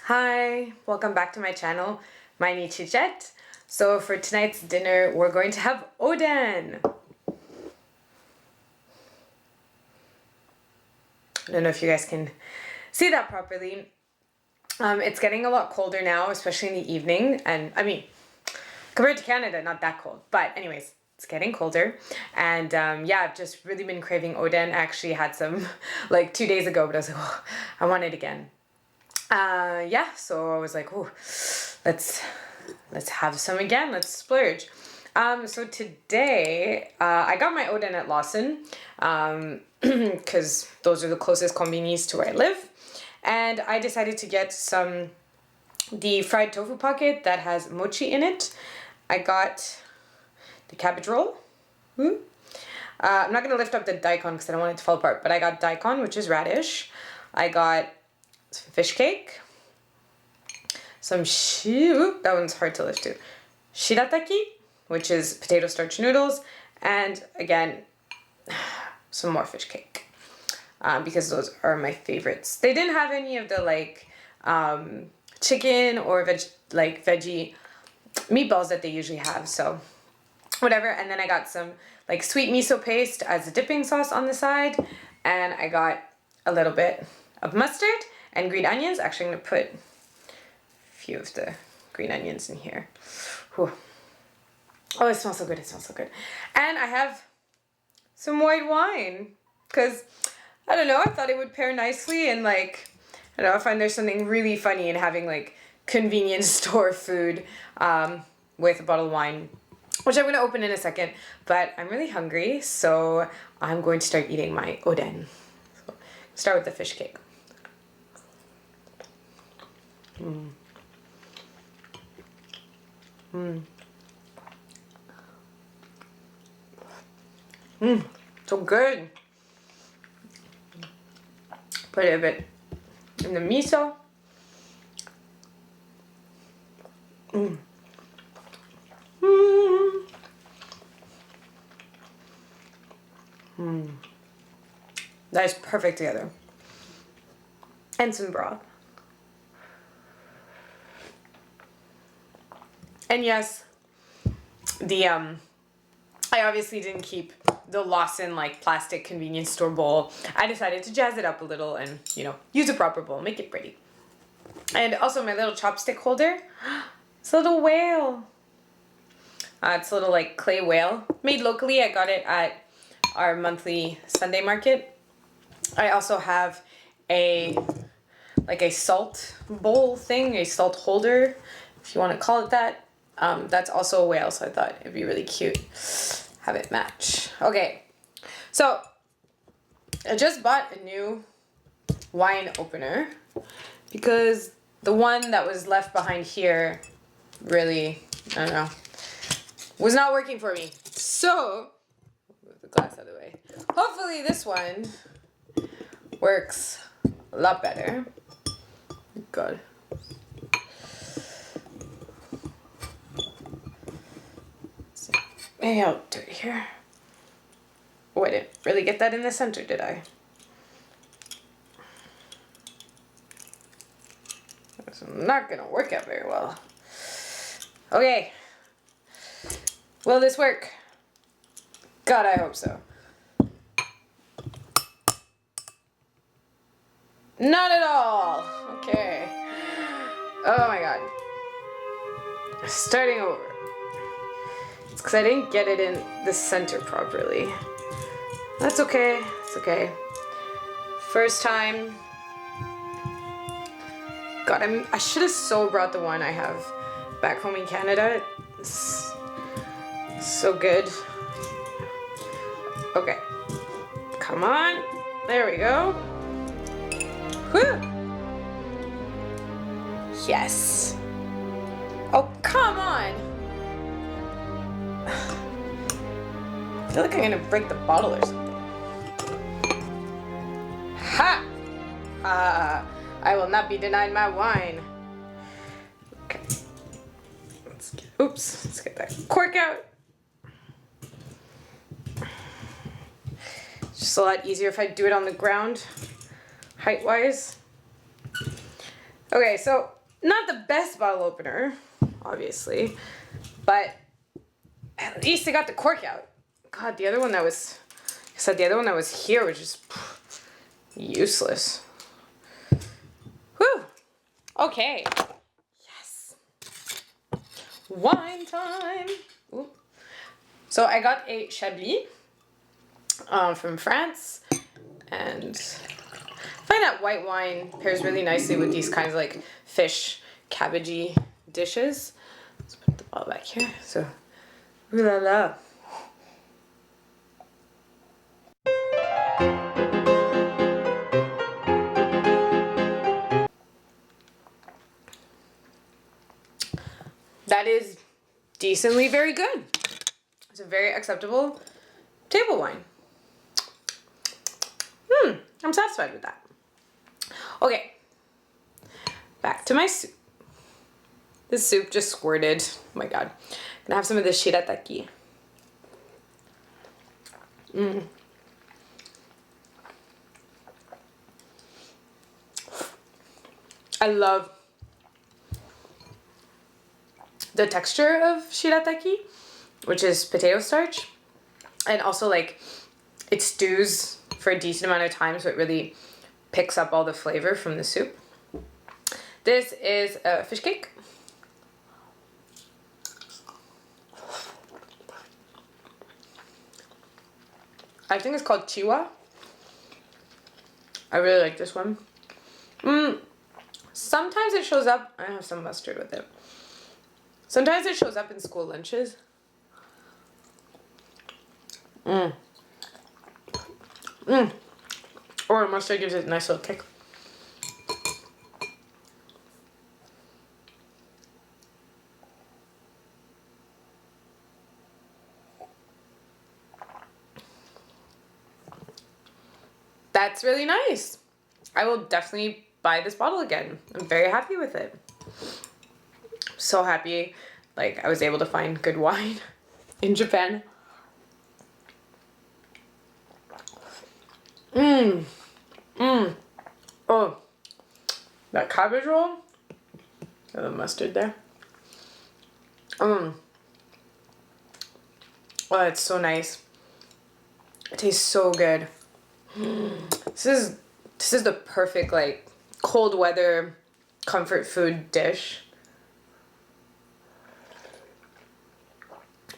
Hi, welcome back to my channel, mainichi. So for tonight's dinner, we're going to have Oden. I don't know if you guys can see that properly. It's getting a lot colder now, especially in the evening. And I mean, compared to Canada, not that cold. But anyways, it's getting colder. And yeah, I've just really been craving Oden. I actually had some like 2 days ago, but I was like, oh, I want it again. Yeah, so I was like, oh, let's have some again. Let's splurge. So today, I got my Oden at Lawson, because those are the closest convenies to where I live. And I decided to get the fried tofu pocket that has mochi in it. I got the cabbage roll. I'm not going to lift up the daikon because I don't want it to fall apart, but I got daikon, which is radish. I got some fish cake, that one's hard to lift too, shirataki, which is potato starch noodles, and again, some more fish cake, because those are my favorites. They didn't have any of the like chicken or veggie meatballs that they usually have, so whatever. And then I got some like sweet miso paste as a dipping sauce on the side, and I got a little bit of mustard and green onions. Actually, I'm going to put a few of the green onions in here. Whew. Oh, it smells so good. It smells so good. And I have some white wine because, I don't know, I thought it would pair nicely. And like, I don't know, I find there's something really funny in having like convenience store food with a bottle of wine, which I'm going to open in a second. But I'm really hungry, so I'm going to start eating my Oden. So, start with the fish cake. So good. Put it a bit in the miso. That is perfect together. And some broth. And yes, I obviously didn't keep the Lawson like plastic convenience store bowl. I decided to jazz it up a little and, you know, use a proper bowl, make it pretty. And also my little chopstick holder, it's a little whale. It's a little like clay whale, made locally. I got it at our monthly Sunday market. I also have a salt bowl thing, a salt holder, if you want to call it that. That's also a whale, so I thought it'd be really cute. Have it match. Okay, so I just bought a new wine opener because the one that was left behind here really, I don't know, was not working for me. So, move the glass out of the way. Hopefully this one works a lot better. God. Maybe I'll do it here. Oh, I didn't really get that in the center, did I? That's not gonna work out very well. Okay. Will this work? God, I hope so. Not at all. Okay. Oh my god. Starting over. It's because I didn't get it in the center properly. That's okay. It's okay. First time. God, I should have so brought the one I have back home in Canada. It's so good. Okay. Come on. There we go. Whew. Yes. Oh, come on. I feel like I'm gonna break the bottle or something. Ha! I will not be denied my wine. Okay. Let's get that cork out. It's just a lot easier if I do it on the ground, height-wise. Okay, so Not the best bottle opener, obviously, but at least I got the cork out. God, the other one that was, I said the other one that was here was just useless. Whew. Okay. Yes. Wine time. Ooh. So I got a Chablis from France, and I find that white wine pairs really nicely with these kinds of like fish, cabbagey dishes. Let's put the bottle back here. So, ooh la la. That is decently very good. It's a very acceptable table wine. I'm satisfied with that. Okay, back to my soup. This soup just squirted. Oh my god. I'm gonna have some of this shirataki. I love the texture of shirataki, which is potato starch, and also like it stews for a decent amount of time, so it really picks up all the flavor from the soup. This is a fish cake. I think it's called chiwa. I really like this one. Sometimes it shows up, I have some mustard with it. Sometimes it shows up in school lunches. Or mustard gives it a nice little kick. That's really nice. I will definitely buy this bottle again. I'm very happy with it. So happy, like, I was able to find good wine in Japan. Oh, that cabbage roll. Got the mustard there. Oh, it's so nice. It tastes so good. This is the perfect like cold weather comfort food dish.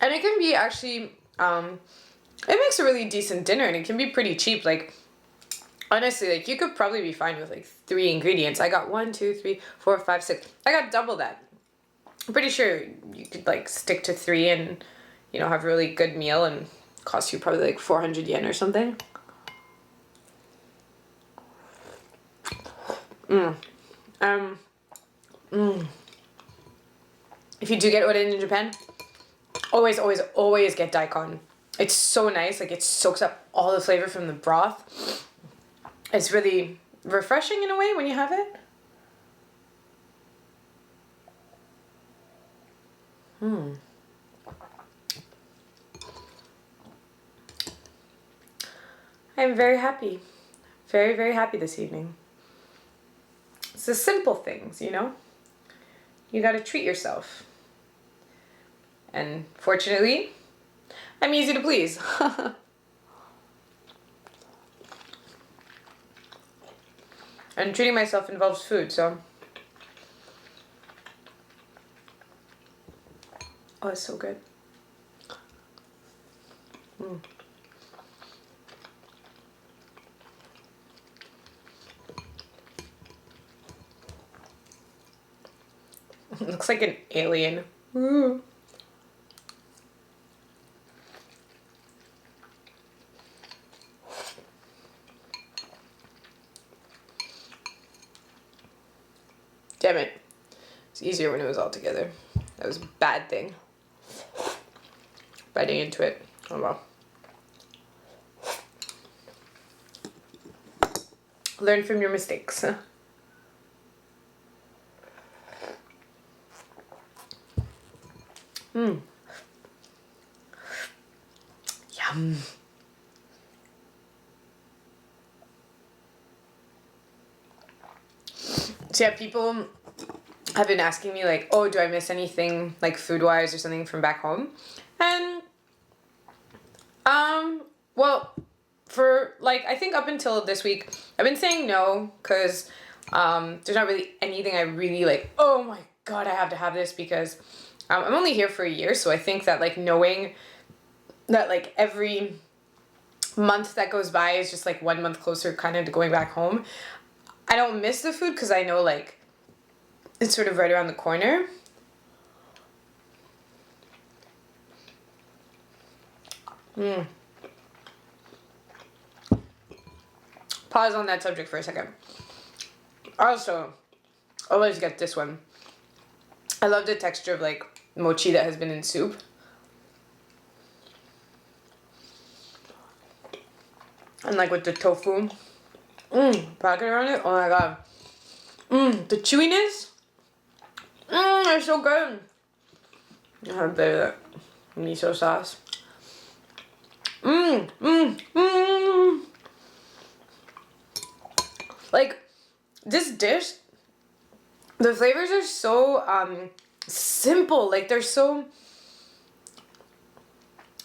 And it can be actually it makes a really decent dinner, and it can be pretty cheap. Like honestly, like you could probably be fine with like 3 ingredients. I got 1, 2, 3, 4, 5, 6. I got double that. I'm pretty sure you could like stick to 3 and, you know, have a really good meal and cost you probably like 400 yen or something. If you do get Oden in Japan, always, always, always get daikon. It's so nice. Like it soaks up all the flavor from the broth. It's really refreshing in a way when you have it. I'm very happy. Very, very happy this evening. It's the simple things, you know? You gotta treat yourself. And fortunately, I'm easy to please. And treating myself involves food, so. Oh, it's so good. It looks like an alien. Ooh. Damn it. It's easier when it was all together. That was a bad thing. Biting into it. Oh well. Learn from your mistakes. Yum. So yeah, people have been asking me like, oh, do I miss anything like food-wise or something from back home? And well, for like, I think up until this week, I've been saying no, because there's not really anything I really like, oh my God, I have to have this, because I'm only here for a year. So I think that like knowing that like every month that goes by is just like 1 month closer kind of to going back home, I don't miss the food because I know like it's sort of right around the corner. Pause on that subject for a second. Also, always get this one. I love the texture of like mochi that has been in soup. And like with the tofu. Packet around it. Oh my God. The chewiness. It's so good. I have a bit of that miso sauce. Like, this dish, the flavors are so simple. Like, they're so,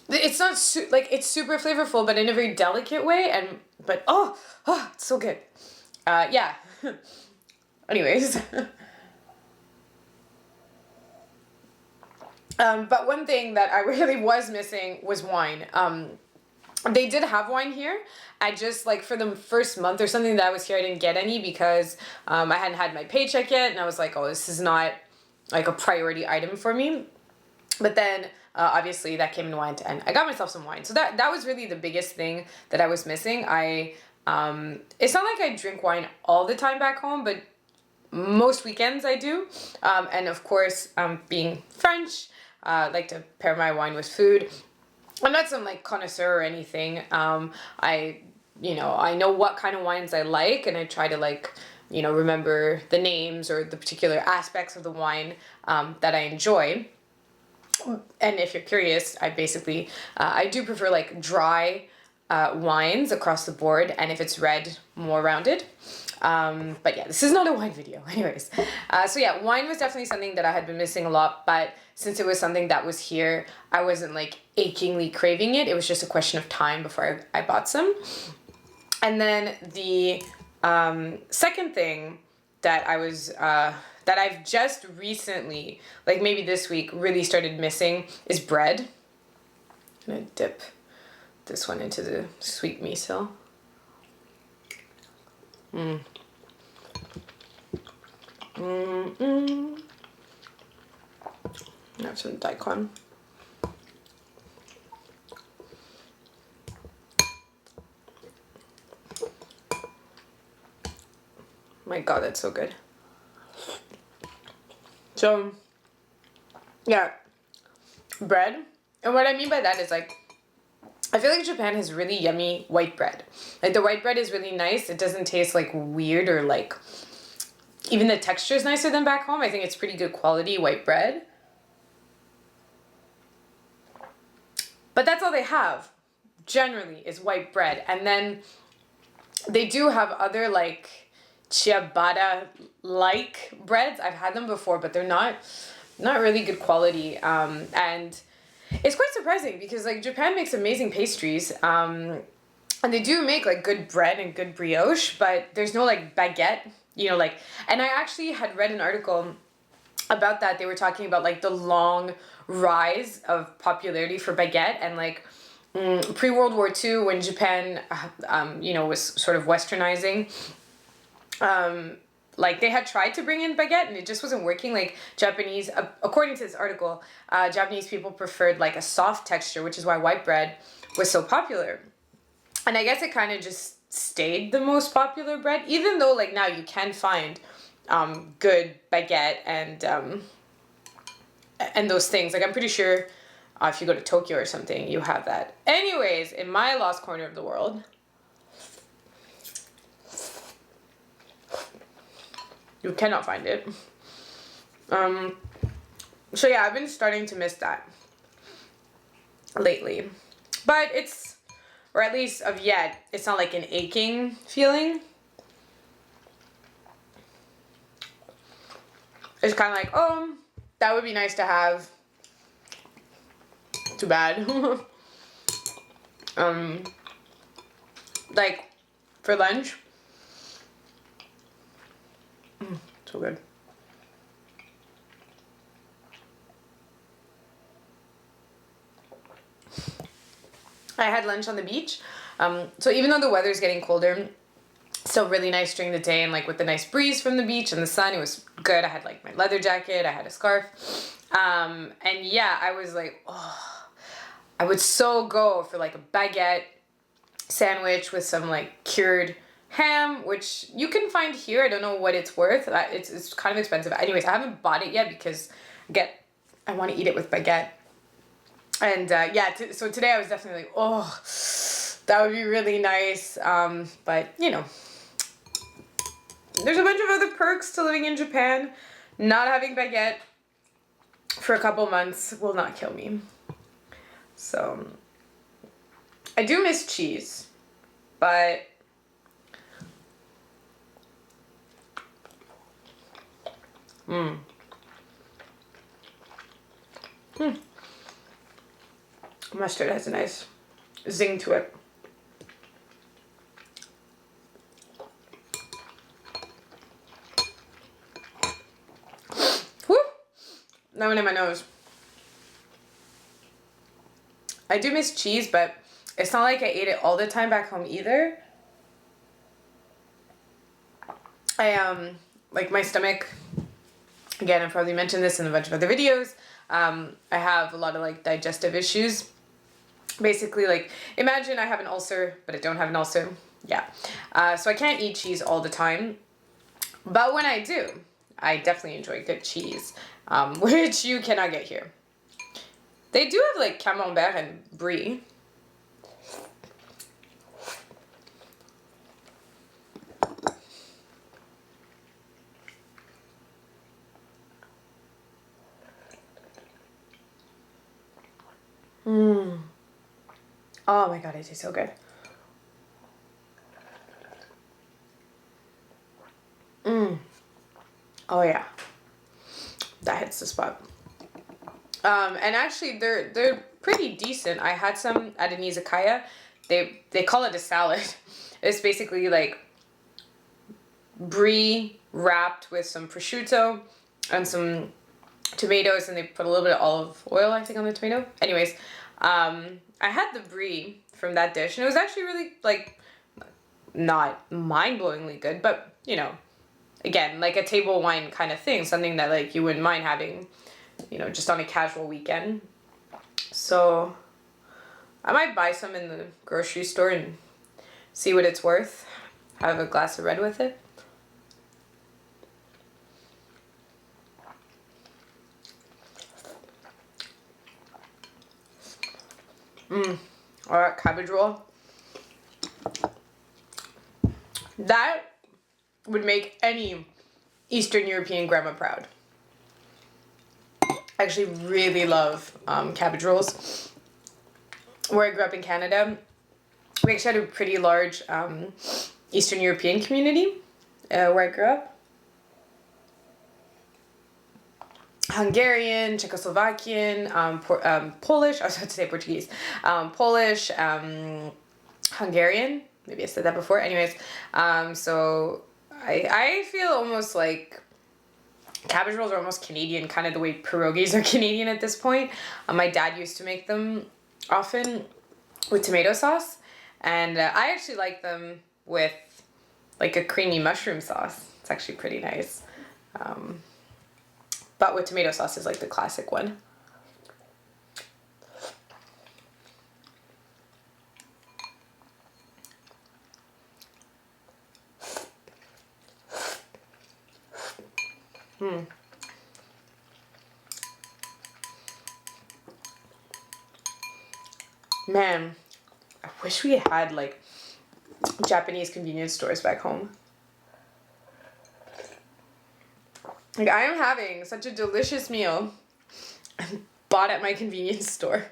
it's not like, it's super flavorful, but in a very delicate way. And but oh, it's so good. Yeah. Anyways. But one thing that I really was missing was wine. They did have wine here. I just, like, for the first month or something that I was here, I didn't get any because I hadn't had my paycheck yet. And I was like, oh, this is not, like, a priority item for me. But then, obviously, that came and went, and I got myself some wine. So that was really the biggest thing that I was missing. It's not like I drink wine all the time back home, but most weekends I do. And, of course, being French, I like to pair my wine with food. I'm not some like connoisseur or anything. I know what kind of wines I like, and I try to like, remember the names or the particular aspects of the wine that I enjoy. And if you're curious, I do prefer like dry wines across the board, and if it's red, more rounded. But yeah, this is not a wine video. Anyways, so yeah, wine was definitely something that I had been missing a lot, but since it was something that was here, I wasn't like achingly craving it. It was just a question of time before I bought some. And then the second thing that that I've just recently, like maybe this week, really started missing is bread. I'm gonna dip this one into the sweet miso. Have some daikon. My God, that's so good. So, yeah, bread. And what I mean by that is like, I feel like Japan has really yummy white bread. Like the white bread is really nice. It doesn't taste like weird or like, even the texture is nicer than back home. I think it's pretty good quality white bread. But that's all they have, generally, is white bread. And then they do have other, like, ciabatta-like breads. I've had them before, but they're not really good quality. And it's quite surprising because, like, Japan makes amazing pastries. And they do make, like, good bread and good brioche, but there's no, like, baguette, and I actually had read an article about that. They were talking about like the long rise of popularity for baguette, and like pre-World War II, when Japan was sort of westernizing, like they had tried to bring in baguette and it just wasn't working. Like Japanese, according to this article, Japanese people preferred like a soft texture, which is why white bread was so popular. And I guess it kind of just stayed the most popular bread, even though like now you can find good baguette and those things. Like I'm pretty sure if you go to Tokyo or something, you have that. Anyways, in my lost corner of the world, you cannot find it. So yeah, I've been starting to miss that lately. But it's, or at least of yet, it's not like an aching feeling. it's kind of like, oh, that would be nice to have. Too bad. Like for lunch. So good. I had lunch on the beach. So even though the weather's getting colder, still really nice during the day, and like with the nice breeze from the beach and the sun, it was good. I had like my leather jacket, I had a scarf. And yeah, I was like, oh, I would so go for like a baguette sandwich with some like cured ham, which you can find here. I don't know what it's worth. It's kind of expensive. Anyways, I haven't bought it yet because I want to eat it with baguette. And yeah, so today I was definitely like, oh, that would be really nice. But you know, there's a bunch of other perks to living in Japan. Not having baguette for a couple months will not kill me. So I do miss cheese, but mustard has a nice zing to it. Woo! That went in my nose. I do miss cheese, but it's not like I ate it all the time back home either. Like my stomach, again, I've probably mentioned this in a bunch of other videos. I have a lot of like digestive issues. Basically, like, imagine I have an ulcer, but I don't have an ulcer. Yeah. So I can't eat cheese all the time. But when I do, I definitely enjoy good cheese, which you cannot get here. They do have like camembert and brie. Oh my god, it tastes so good. Oh yeah. That hits the spot. And actually they're pretty decent. I had some at an izakaya. They call it a salad. It's basically like brie wrapped with some prosciutto and some tomatoes, and they put a little bit of olive oil, I think, on the tomato. Anyways, I had the brie from that dish, and it was actually really, like, not mind-blowingly good, but, you know, again, like a table wine kind of thing, something that, like, you wouldn't mind having, you know, just on a casual weekend. So I might buy some in the grocery store and see what it's worth. Have a glass of red with it. Or a cabbage roll. That would make any Eastern European grandma proud. I actually really love cabbage rolls. Where I grew up in Canada, we actually had a pretty large Eastern European community where I grew up. Hungarian, Czechoslovakian, Polish, I was about to say Portuguese, Polish, Hungarian, maybe I said that before, anyways, so I feel almost like cabbage rolls are almost Canadian, kind of the way pierogies are Canadian at this point. My dad used to make them often with tomato sauce, and I actually like them with like a creamy mushroom sauce. It's actually pretty nice. But with tomato sauce is like the classic one. Man, I wish we had like Japanese convenience stores back home. Like, I am having such a delicious meal bought at my convenience store.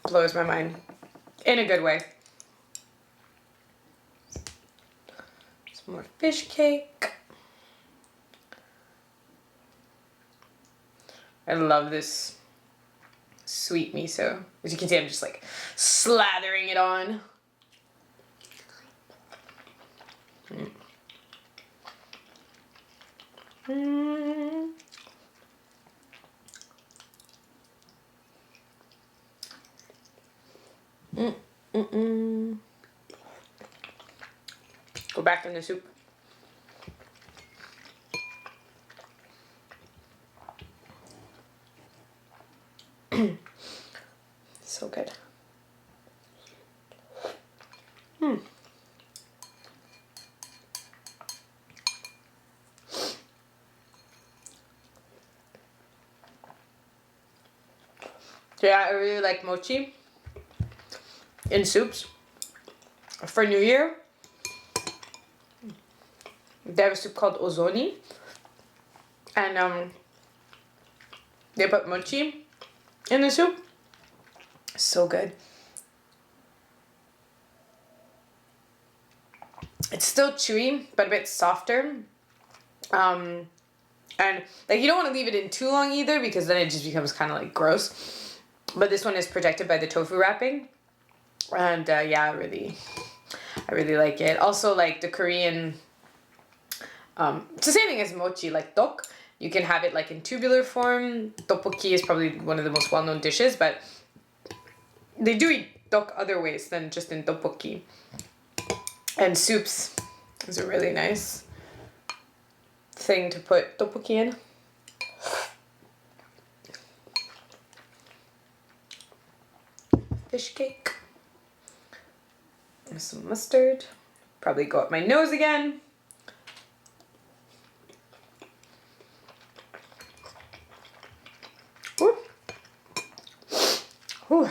Blows my mind. In a good way. Some more fish cake. I love this sweet miso. As you can see, I'm just like slathering it on. Go back in the soup. So good. Yeah, I really like mochi in soups. For New Year, they have a soup called ozoni, and they put mochi in the soup. So good. It's still chewy, but a bit softer. And like you don't want to leave it in too long either, because then it just becomes kind of like gross. But this one is protected by the tofu wrapping, and yeah, I really like it. Also, like the Korean, it's the same thing as mochi, like tteok. You can have it like in tubular form. Tteokbokki is probably one of the most well-known dishes, but they do eat tteok other ways than just in tteokbokki. And soups is a really nice thing to put tteokbokki in. Fish cake. With some mustard. Probably go up my nose again. Ooh. Ooh.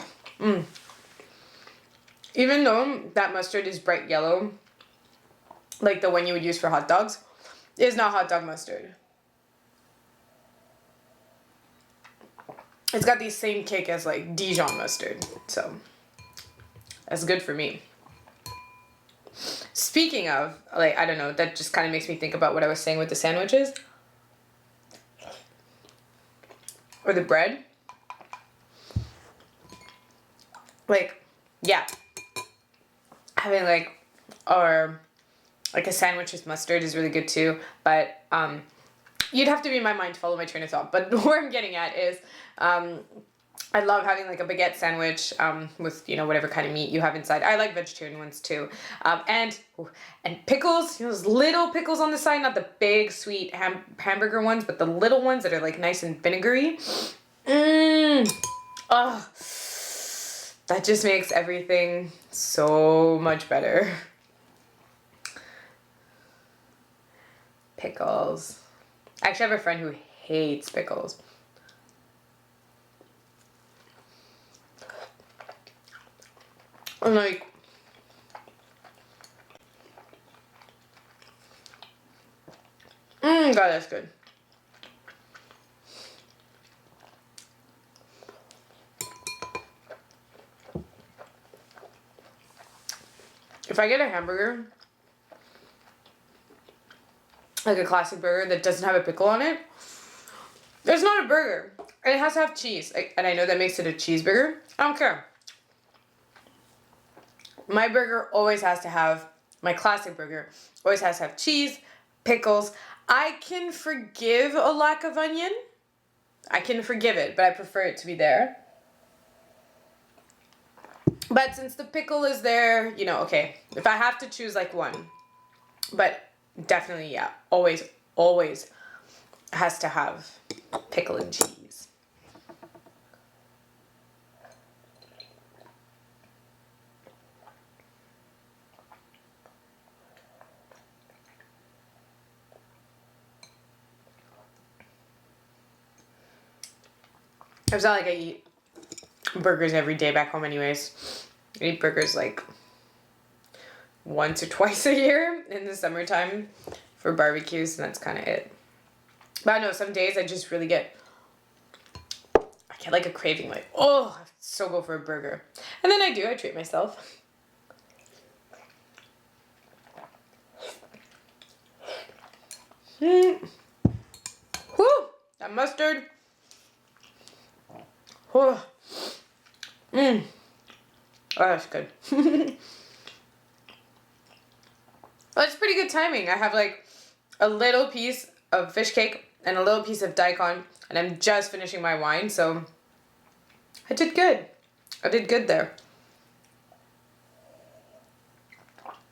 Even though that mustard is bright yellow, like the one you would use for hot dogs, it is not hot dog mustard. It's got the same kick as like Dijon mustard, so that's good for me. Speaking of, like, I don't know, that just kind of makes me think about what I was saying with the sandwiches. Or the bread. Like, yeah. Having like a sandwich with mustard is really good too, but you'd have to be in my mind to follow my train of thought. But where I'm getting at is I love having like a baguette sandwich with, you know, whatever kind of meat you have inside. I like vegetarian ones too. And pickles, you know, those little pickles on the side, not the big sweet hamburger ones, but the little ones that are like nice and vinegary. Oh, that just makes everything so much better. Pickles. I actually have a friend who hates pickles. I'm like, God, that's good. If I get a hamburger, like a classic burger that doesn't have a pickle on it, it's not a burger. And it has to have cheese. And I know that makes it a cheeseburger. I don't care. My burger always has to have, my classic burger always has to have cheese, pickles. I can forgive a lack of onion. I can forgive it, but I prefer it to be there. But since the pickle is there, you know, okay, if I have to choose like one, but definitely, yeah, always has to have pickle and cheese. It's not like I eat burgers every day back home anyways. I eat burgers like once or twice a year in the summertime for barbecues, and that's kind of it. But I know some days I just really get like a craving, like, oh, I so go for a burger. And then I treat myself. mustard. Oh, oh that's good. Well, it's pretty good timing. I have like a little piece of fish cake and a little piece of daikon, and I'm just finishing my wine, so I did good. I did good there.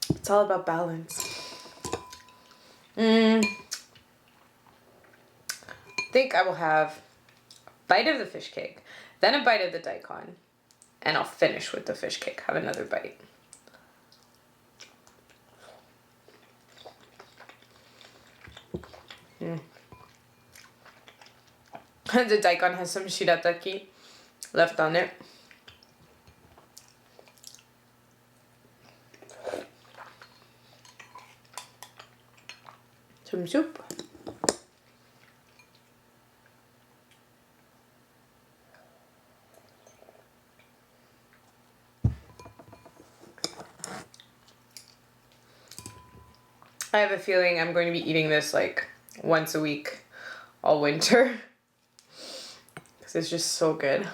It's all about balance. I think I will have a bite of the fish cake, then a bite of the daikon, and I'll finish with the fish cake. Have another bite. The daikon has some shirataki left on it. Some soup. I have a feeling I'm going to be eating this like once a week all winter because it's just so good.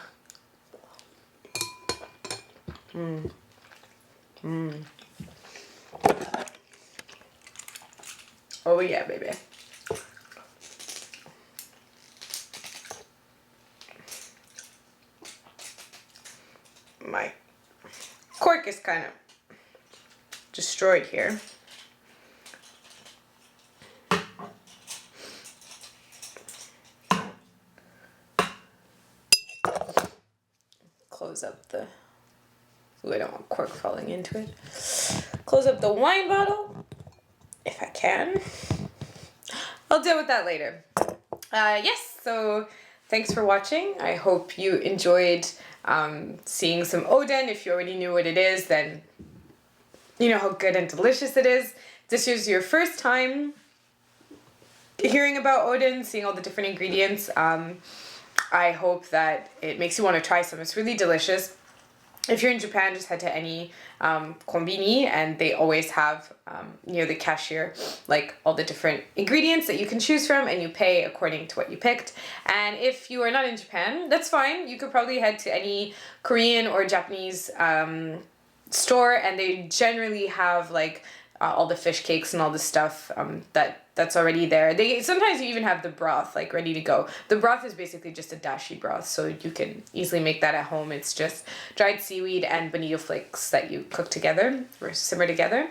Oh yeah, baby. My cork is kind of destroyed here. Close up the... Ooh, I don't want cork falling into it. Close up the wine bottle, if I can. I'll deal with that later. Yes, so thanks for watching. I hope you enjoyed seeing some Oden. If you already knew what it is, then you know how good and delicious it is. If this is your first time hearing about Oden, seeing all the different ingredients, I hope that it makes you want to try some. It's really delicious. If you're in Japan, just head to any konbini, and they always have near the cashier like all the different ingredients that you can choose from, and you pay according to what you picked. And if you are not in Japan, that's fine. You could probably head to any Korean or Japanese store, and they generally have like all the fish cakes and all the stuff that's already there. They sometimes even have the broth like ready to go. The broth is basically just a dashi broth, so you can easily make that at home. It's just dried seaweed and bonito flakes that you cook together or simmer together.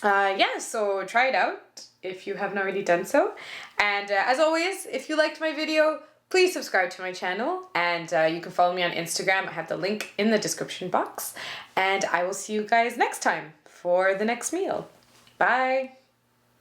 Yeah, so try it out if you haven't already done so. And as always, if you liked my video, please subscribe to my channel, and you can follow me on Instagram. I have the link in the description box, and I will see you guys next time for the next meal. Bye!